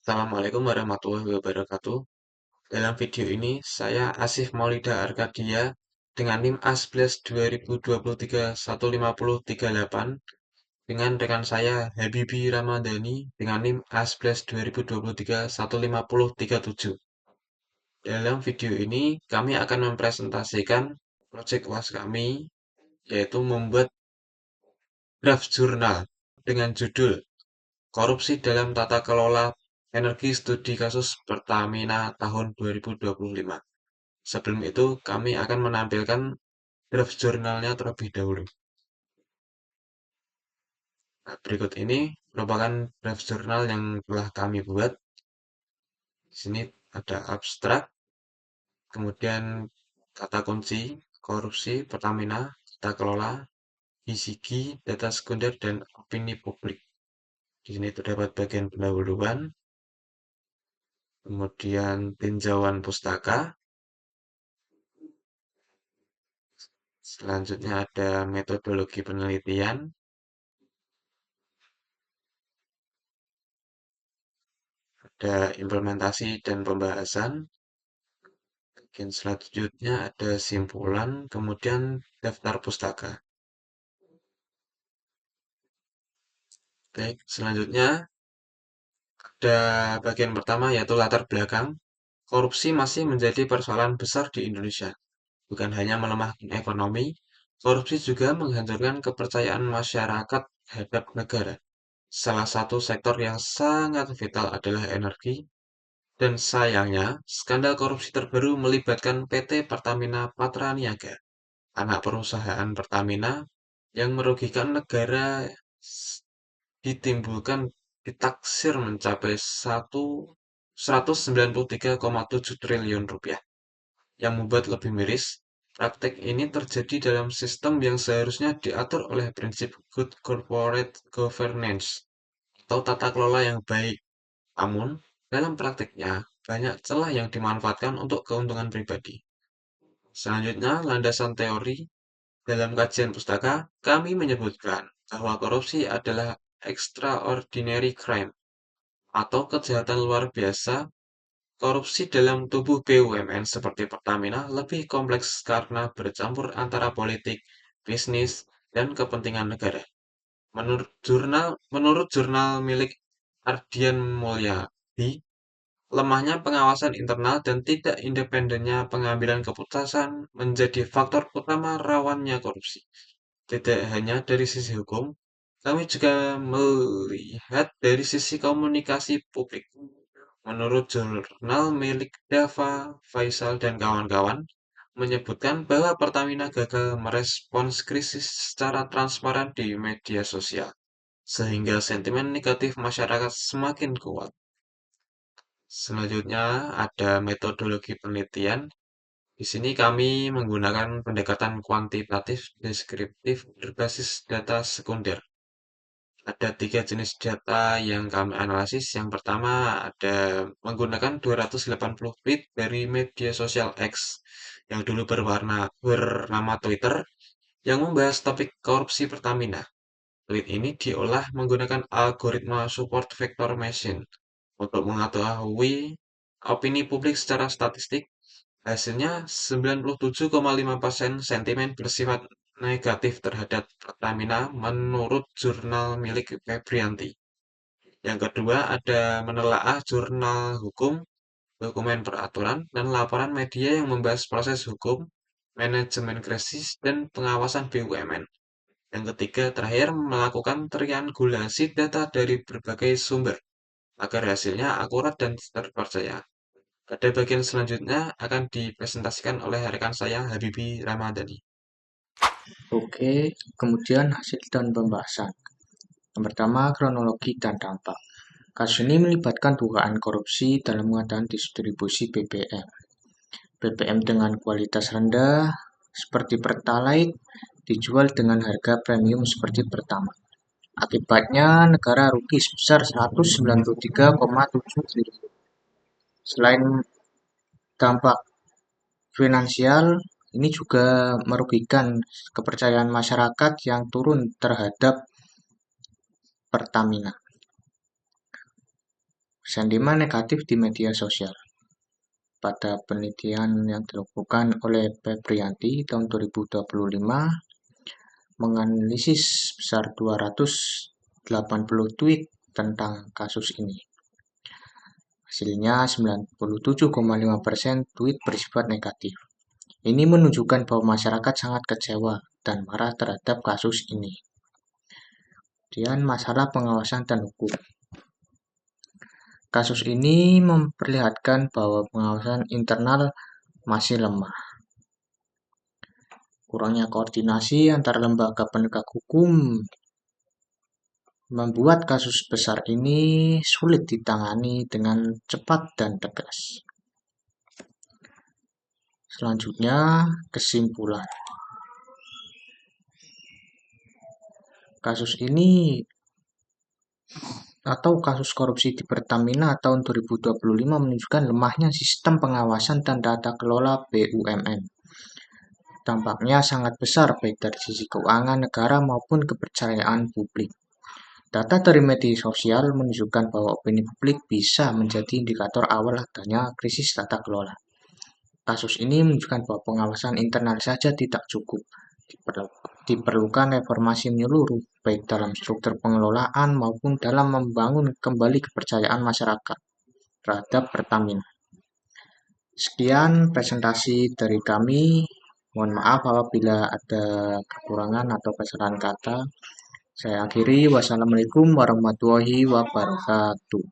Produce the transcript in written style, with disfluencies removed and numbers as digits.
Assalamualaikum warahmatullahi wabarakatuh. Dalam video ini, saya Asif Maulida Arkadia dengan NIM A11 2023 15038 dengan rekan saya Habibi Ramadhani dengan NIM A11 2023 15037. Dalam video ini, kami akan mempresentasikan proyek UAS kami, yaitu membuat draft jurnal dengan judul Korupsi dalam Tata Kelola Energi Studi Kasus Pertamina tahun 2025. Sebelum itu, kami akan menampilkan draft jurnalnya terlebih dahulu. Nah, berikut ini merupakan draft jurnal yang telah kami buat. Di sini ada abstrak, kemudian kata kunci, korupsi, Pertamina, tata kelola, BCG, data sekunder, dan opini publik. Di sini terdapat bagian pendahuluan, kemudian tinjauan pustaka. Selanjutnya ada metodologi penelitian, ada implementasi dan pembahasan. Bagian selanjutnya ada simpulan, kemudian daftar pustaka. Baik, selanjutnya ada bagian pertama yaitu latar belakang. Korupsi masih menjadi persoalan besar di Indonesia. Bukan hanya melemahkan ekonomi, korupsi juga menghancurkan kepercayaan masyarakat terhadap negara. Salah satu sektor yang sangat vital adalah energi. Dan sayangnya, skandal korupsi terbaru melibatkan PT Pertamina Patraniaga, anak perusahaan Pertamina yang merugikan negara ditimbulkan ditaksir mencapai 193,7 triliun rupiah. Yang membuat lebih miris, praktek ini terjadi dalam sistem yang seharusnya diatur oleh prinsip good corporate governance atau tata kelola yang baik. Namun, dalam praktiknya, banyak celah yang dimanfaatkan untuk keuntungan pribadi. Selanjutnya, landasan teori. Dalam kajian pustaka, kami menyebutkan bahwa korupsi adalah extraordinary crime atau kejahatan luar biasa. Korupsi dalam tubuh BUMN seperti Pertamina lebih kompleks karena bercampur antara politik, bisnis, dan kepentingan negara. Menurut jurnal milik Ardian Mulyadi, lemahnya pengawasan internal dan tidak independennya pengambilan keputusan menjadi faktor utama rawannya korupsi. Tidak hanya dari sisi hukum, kami juga melihat dari sisi komunikasi publik. Menurut jurnal milik Dava, Faisal, dan kawan-kawan, menyebutkan bahwa Pertamina gagal merespons krisis secara transparan di media sosial, sehingga sentimen negatif masyarakat semakin kuat. Selanjutnya ada metodologi penelitian. Di sini kami menggunakan pendekatan kuantitatif deskriptif berbasis data sekunder. Ada 3 jenis data yang kami analisis. Yang pertama ada menggunakan 280 tweet dari media sosial X yang dulu bernama Twitter yang membahas topik korupsi Pertamina. Tweet ini diolah menggunakan algoritma support vector machine untuk mengetahui opini publik secara statistik. Hasilnya 97,5% sentimen bersifat negatif terhadap Pertamina menurut jurnal milik Febrianti. Yang kedua ada menelaah jurnal hukum, dokumen peraturan, dan laporan media yang membahas proses hukum, manajemen krisis, dan pengawasan BUMN. Yang ketiga terakhir melakukan triangulasi data dari berbagai sumber agar hasilnya akurat dan terpercaya. Pada bagian selanjutnya akan dipresentasikan oleh rekan saya Habibi Ramadhani. Oke, kemudian hasil dan pembahasan. Yang pertama, kronologi dan dampak. Kasus ini melibatkan dugaan korupsi dalam pengadaan distribusi BBM. BBM dengan kualitas rendah seperti Pertalite dijual dengan harga premium seperti Pertamax. Akibatnya negara rugi sebesar 193,7 triliun. Selain dampak finansial, ini juga merugikan kepercayaan masyarakat yang turun terhadap Pertamina. Sentimen negatif di media sosial. Pada penelitian yang dilakukan oleh Febrianti tahun 2025, menganalisis besar 280 tweet tentang kasus ini. Hasilnya 97,5% tweet bersifat negatif. Ini menunjukkan bahwa masyarakat sangat kecewa dan marah terhadap kasus ini. Kemudian masalah pengawasan dan hukum. Kasus ini memperlihatkan bahwa pengawasan internal masih lemah. Kurangnya koordinasi antara lembaga penegak hukum membuat kasus besar ini sulit ditangani dengan cepat dan tegas. Selanjutnya, kesimpulan. Kasus ini atau kasus korupsi di Pertamina tahun 2025 menunjukkan lemahnya sistem pengawasan dan tata kelola BUMN. Dampaknya sangat besar baik dari sisi keuangan negara maupun kepercayaan publik. Data dari media sosial menunjukkan bahwa opini publik bisa menjadi indikator awal adanya krisis tata kelola. Kasus ini menunjukkan bahwa pengawasan internal saja tidak cukup. Diperlukan reformasi menyeluruh, baik dalam struktur pengelolaan maupun dalam membangun kembali kepercayaan masyarakat terhadap Pertamina. Sekian presentasi dari kami. Mohon maaf apabila ada kekurangan atau kesalahan kata. Saya akhiri. Wassalamualaikum warahmatullahi wabarakatuh.